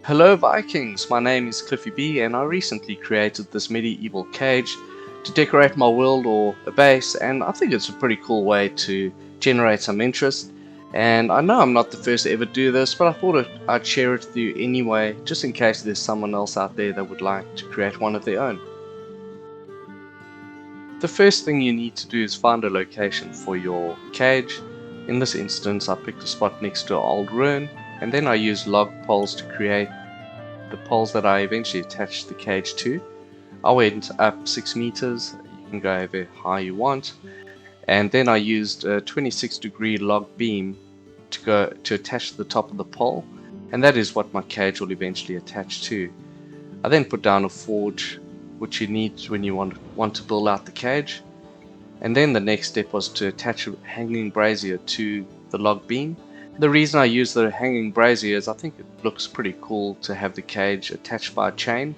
Hello Vikings, my name is Cliffy B and I recently created this medieval cage to decorate my world or a base, and I think it's a pretty cool way to generate some interest. And I know I'm not the first to ever do this, but I thought I'd share it with you anyway, just in case there's someone else out there that would like to create one of their own. The first thing you need to do is find a location for your cage. In this instance I picked a spot next to an old ruin, and then I used log poles to create the poles that I eventually attached the cage to. I went up 6 meters, you can go however high you want, and then I used a 26-degree log beam to attach to the top of the pole, and that is what my cage will eventually attach to. I then put down a forge, which you need when you want to build out the cage, and then the next step was to attach a hanging brazier to the log beam. The reason I use the hanging brazier is I think it looks pretty cool to have the cage attached by a chain,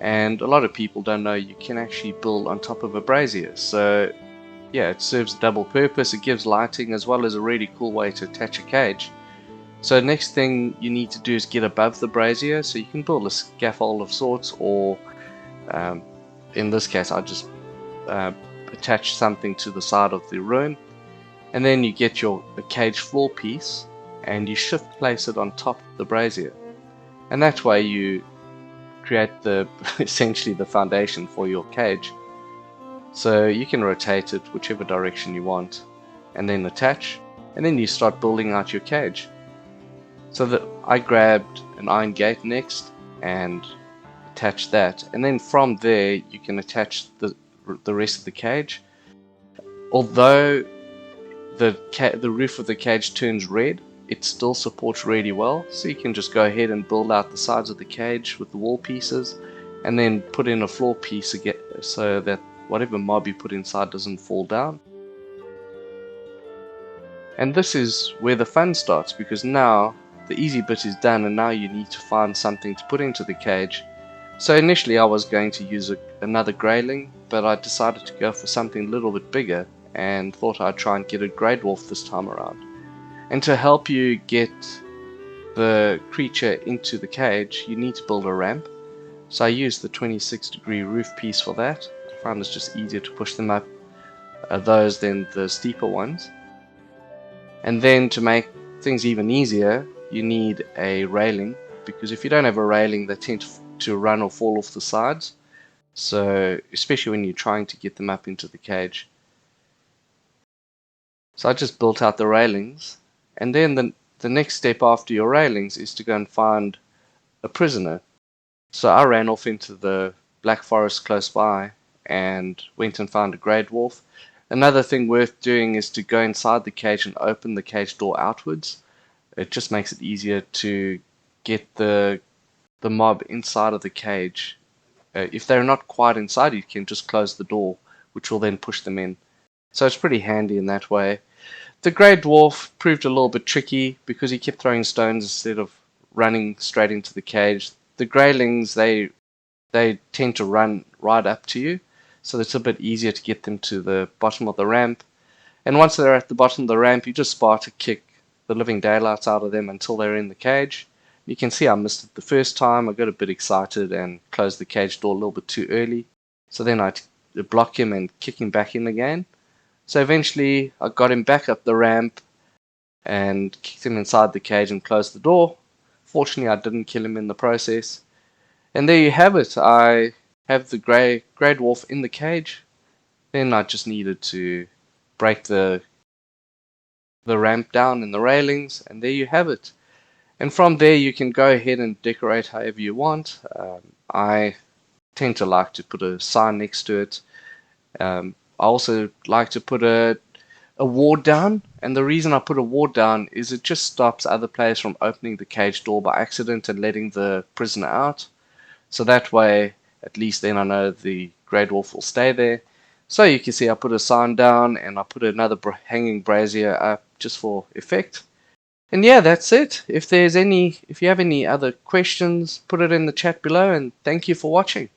and a lot of people don't know you can actually build on top of a brazier. So yeah, it serves a double purpose. It gives lighting as well as a really cool way to attach a cage. So next thing you need to do is get above the brazier, so you can build a scaffold of sorts, or um, in this case I just uh, attach something to the side of the ruin, and then you get your cage floor piece and you shift place it on top of the brazier, and that way you create the essentially the foundation for your cage. So you can rotate it whichever direction you want and then attach, and then you start building out your cage. So that I grabbed an iron gate next and attached that, and then from there you can attach the rest of the cage. Although the roof of the cage turns red, it still supports really well, so you can just go ahead and build out the sides of the cage with the wall pieces, and then put in a floor piece again so that whatever mob you put inside doesn't fall down. And this is where the fun starts, because now the easy bit is done and now you need to find something to put into the cage. So initially I was going to use another greyling, but I decided to go for something a little bit bigger and thought I'd try and get a grey dwarf this time around. And to help you get the creature into the cage, you need to build a ramp. So I used the 26-degree roof piece for that. I found it's just easier to push them up those than the steeper ones. And then to make things even easier, you need a railing, because if you don't have a railing they tend to run or fall off the sides. So especially when you're trying to get them up into the cage. So I just built out the railings, and then the next step after your railings is to go and find a prisoner. So I ran off into the black forest close by and went and found a grey dwarf. Another thing worth doing is to go inside the cage and open the cage door outwards. It just makes it easier to get the mob inside of the cage. If they're not quite inside, you can just close the door, which will then push them in. So it's pretty handy in that way. The grey dwarf proved a little bit tricky because he kept throwing stones instead of running straight into the cage. The greylings, they tend to run right up to you, so it's a bit easier to get them to the bottom of the ramp. And once they're at the bottom of the ramp, you just Sparta kick the living daylights out of them until they're in the cage. You can see I missed it the first time. I got a bit excited and closed the cage door a little bit too early. So then I block him and kick him back in again. So eventually I got him back up the ramp and kicked him inside the cage and closed the door. Fortunately I didn't kill him in the process. And there you have it. I have the grey dwarf in the cage. Then I just needed to break the ramp down and the railings, and there you have it. And from there you can go ahead and decorate however you want. I tend to like to put a sign next to it. I also like to put a ward down, and the reason I put a ward down is it just stops other players from opening the cage door by accident and letting the prisoner out. So that way, at least then I know the grey dwarf will stay there. So you can see I put a sign down and I put another hanging brazier up just for effect. And yeah, that's it. If you have any other questions, put it in the chat below, and thank you for watching.